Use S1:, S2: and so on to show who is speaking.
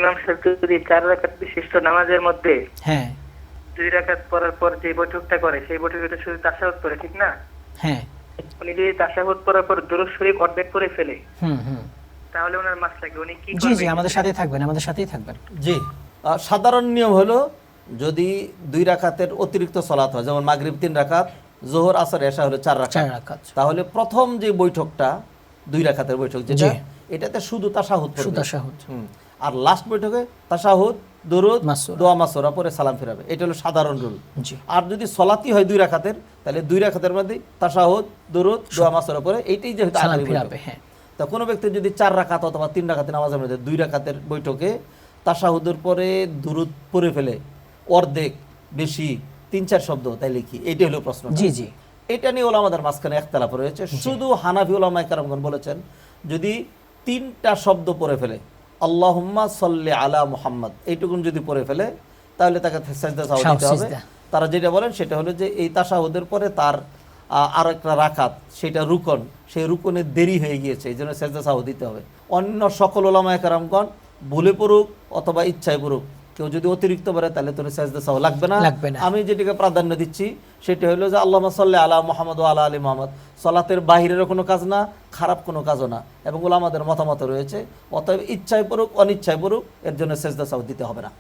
S1: ইমাম সাহেব যদি 4 রাকাত বিশিষ্ট নামাজের মধ্যে
S2: হ্যাঁ
S1: 2 রাকাত পড়ার পর যে বৈঠকটা করে সেই বৈঠকে শুধু তাশাহুদ পড়ে, ঠিক না?
S2: হ্যাঁ
S1: উনি যদি তাশাহুদ পড়ার পর দুরূদ শরীফ অর্ধেক করে ফেলে,
S2: হুম হুম
S1: তাহলে ওনার মাসলাকে উনি কি
S2: জি
S1: করবেন?
S2: জি আমাদের সাথেই থাকবেন, আমাদের সাথেই থাকবেন।
S3: জি, সাধারণ নিয়ম হলো যদি 2 রাকাতের অতিরিক্ত সালাত হয়, যেমন মাগরিব 3 রাকাত, যোহর আসর এশা হলো 4 রাকাত,
S2: 4 রাকাত।
S3: তাহলে প্রথম যে বৈঠকটা 2 রাকাতের বৈঠক যেটা,
S2: জি।
S3: এটাতে শুধু তাশাহুদ পড়বে।
S2: শুধু তাশাহুদ।
S3: আর লাস্ট বৈঠকে তাশাহুদ, দুরুদ,
S2: মাসুরা।
S3: দোয়া মাসুরা পরে সালাম ফিরাবে। এটা হলো সাধারণ রুল।
S2: জি
S3: আর যদি সলাতি হয় 2 রাকাতের, তাহলে 2 রাকাতের মধ্যে তাশাহুদ, দুরুদ, দোয়া মাসুরা পরে এইটাই যেহেতু
S2: সালাম
S3: আখেরি বৈঠক।
S2: ফিরাবে, হ্যাঁ।
S3: তা কোনো ব্যক্তি যদি 4 রাকাত অথবা 3 রাকাতের নামাজের মধ্যে 2 রাকাতের বৈঠকে তাশাহুদের পরে দুরুদ পড়ে ফেলে অর্ধেক, বেশি, 3-4 শব্দ, তাইলে কি? এইটাই হলো প্রশ্ন।
S2: জি জি
S3: এটা নিয়ে ওলামাদের মাঝখানে একতলাফ রয়েছে। শুধু হানাফি ওলামায়ে কেরামগণ বলেছেন যদি 3টা শব্দ পড়ে ফেলে, আল্লাহুম্মা সাল্লি আলা মুহাম্মদ, এইটুকুন যদি পড়ে ফেলে, তাহলে তাকে সাজদা সাহু দিতে হবে।
S2: সিজদা।
S3: তারা যেটা বলেন সেটা হলো যে এই তাশাহুদের পরে তার আর একটা রাকাত, সেটা রুকন, সেই রুকনের দেরি হয়ে গিয়েছে, এই জন্য সাজদা সাহু দিতে হবে। অন্য সকল ওলামায়ে কেরামগণ ভুলে পড়ুক অথবা ইচ্ছায় পড়ুক, কেউ যদি অতিরিক্ত পড়ে তাহলে তোর সাজদা সাহু লাগবে না।
S2: লাগবে না।
S3: আমি যেটাকে প্রাধান্য দিচ্ছি সেটা হলো যে আল্লাহুম্মা সাল্লি আলা মুহাম্মদ ওয়া আলা আলি মুহাম্মদ, সালাতের বাহিরেরও কোনো কাজ না, খারাপ কোনো কাজও না, এবং ওলামাদের মতামত রয়েছে। অতএব ইচ্ছায় পড়ুক অনিচ্ছায় পড়ুক, এর জন্য সাজদা সাহু দিতে হবে না।